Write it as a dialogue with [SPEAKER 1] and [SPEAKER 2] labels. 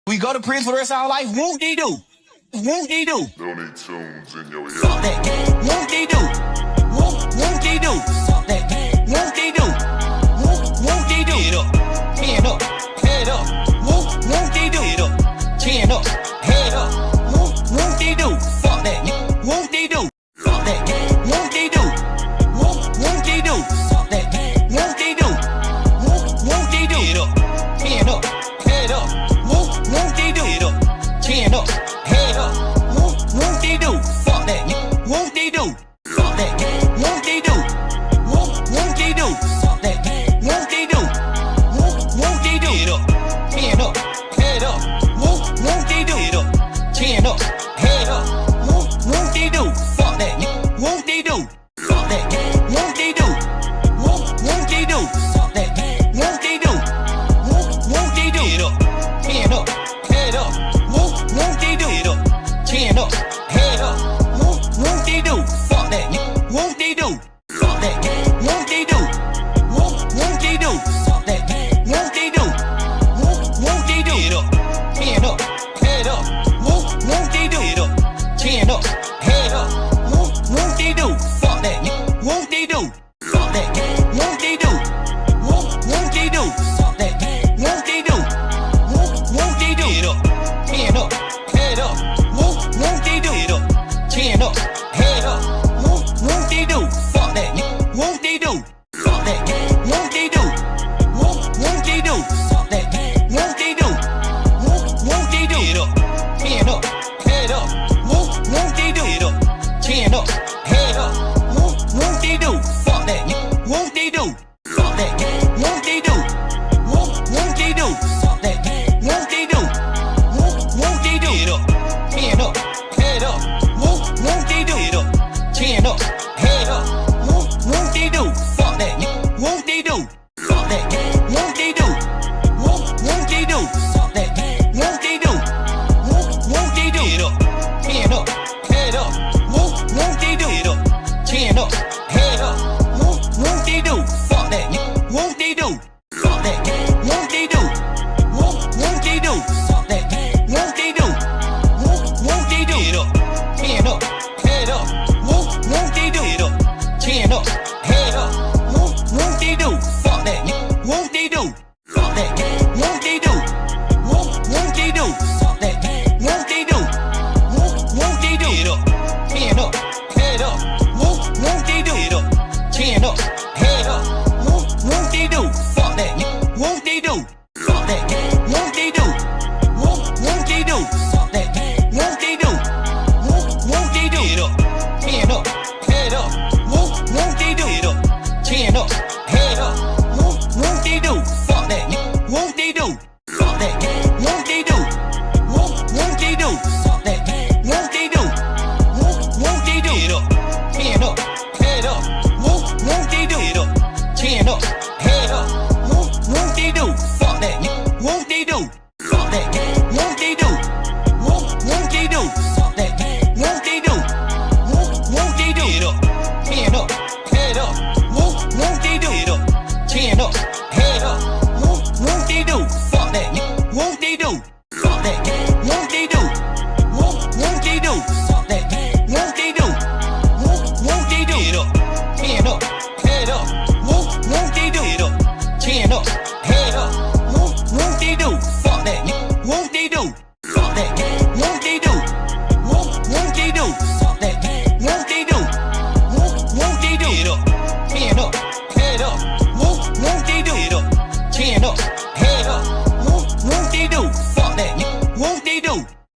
[SPEAKER 1] We go to prison for the rest of our life. Whoop-dee-doo. Whoop-dee-doo.
[SPEAKER 2] Don't need tunes in your ear.
[SPEAKER 1] Fuck that. Whoop-dee-doo. Whoop-dee-doo. Fuck that. Whoop-dee-doo. Whoop-dee-doo. Head up. Hand up. Head up. Whoop-dee-doo. Head up. Chin up. Head up. Whoop-dee-doo. Fuck that. Whoop-dee-doo. Fuck that. Whoop-dee-doo. Whoop-dee-doo. Fuck that. Whoop-dee-doo. Whoop-dee-doo. Head up. Hand up. Head up. Whoop-dee-doo. Head up. Chin up. Head up. Whoop-dee-doo. Fuck that. Whoop-dee-doo. Fuck that. Whoop-dee-doo. Whoop-dee-doo. Fuck that. Whoop-dee-doo. Whoop-dee-doo. Head up. Hand up. Head up. Whoop-dee-doo. Head up. Chin up. Head up. Whoop-dee-doo. Fuck that. Whoop-dee-doo. Fuck that. Whoop-dee-doo. Whoop-dee-doo. Fuck that. Whoop-dee-doo. Whoop-dee-doo. Head up. Hand up. Head up. Whoop-dee-doo. Head up. Chin up. Head up. Whoop-dee-doo. Fuck that. Whoop-dee-doo. Fuck that. Whoop-dee-doo. Whoop-dee-doo. Fuck that. Whoop-dee-doo. Whoop-dee-doo. Head up. Hand up. Head up. Whoop-dee-doo. Head up. Chin up. Head up. Whoop-dee-doo. Fuck that. Whoop-dee-doo. Fuck that. Whoop-dee-doo. Whoop-dee-doo. Fuck that. Whoop-dee-doo. Whoop-dee-doo. Head up. Hand up. Head up. Whoop-dee-doo. Head up. Chin up. Head up. Whoop-dee-doo. Fuck that. Whoop-dee-doo. Fuck that. Whoop-dee-doo. Whoop-dee-doo. Fuck that. Whoop-dee-doo. Whoop-dee-doo. Head up. Hand up. Head up. Whoop-dee-doo. Head up. Chin up. Head up. Whoop-dee-doo. Fuck that. Whoop-dee-doo. Fuck that. Whoop-dee-doo. Whoop-dee-doo. Fuck that. Whoop-dee-doo. Whoop-dee-doo. Head up. Hand up. Head up. Whoop-dee-doo. Head up. Chin up. Head up. Whoop-dee-doo. Fuck that. Whoop-dee-doo. Fuck that. Whoop-dee-doo. Whoop-dee-doo. Fuck that. Whoop-dee-doo. Whoop-dee-doo. Head up. Hand up. Head up. Whoop-dee-doo. Head up. Chin up. Head up. Whoop-dee-doo. Fuck that. Whoop-dee-doo. Fuck that. Whoop-dee-doo. Whoop-dee-doo. Fuck that. Whoop-dee-doo. Whoop-dee-doo. Head up. Hand up. Head up. Whoop-dee-doo. Head up. Chin up. Head up. Whoop-dee-doo. Fuck that. Whoop-dee-doo. Fuck that. Whoop-dee-doo. Whoop-dee-doo. Fuck that. Whoop-dee-doo. Whoop-dee-doo. Head up. Hand up. Head up. Whoop-dee-doo. Head up. Chin up. Head up. Whoop-dee-doo. Fuck that. Whoop-dee-doo. Fuck that. Whoop-dee-doo. Whoop-dee-doo. Fuck that. Whoop-dee-doo. Whoop-dee-doo. Head up. Hand up. Head up. Whoop-dee-doo. Head up. Chin up. Head up. Whoop-dee-doo. Fuck that. Whoop-dee-doo. Fuck that. Whoop-dee-doo. Whoop-dee-doo. Fuck that. Whoop-dee-doo. Whoop-dee-doo. Head up. Hand up. Head up. Whoop-dee-doo. Head up. Chin up. Head up. Whoop-dee-doo. Fuck that. Whoop-dee-doo. Fuck that. Whoop-dee-doo. Whoop-dee-doo. Fuck that. Whoop-dee-doo. Whoop-dee-doo. Head up. Hand up. Head up. Whoop-dee-doo. Head up. Chin up. Head up. Whoop-dee-doo. Fuck that. Whoop-dee-doo. Fuck that. Whoop-dee-doo. Whoop-dee-doo. Fuck that. Whoop-dee-doo. Whoop-dee-doo. Head up. Hand up. Head up. Whoop-dee-doo. Head up. Chin up. Head up. Whoop-dee-doo. Fuck that. Whoop-dee-doo. Fuck that. Whoop-dee-doo. Whoop-dee-doo. Fuck that. Whoop-dee-doo. Whoop-dee-doo. Head up. Hand up. Head up. Whoop-dee-doo. Head up. Chin up. Head up.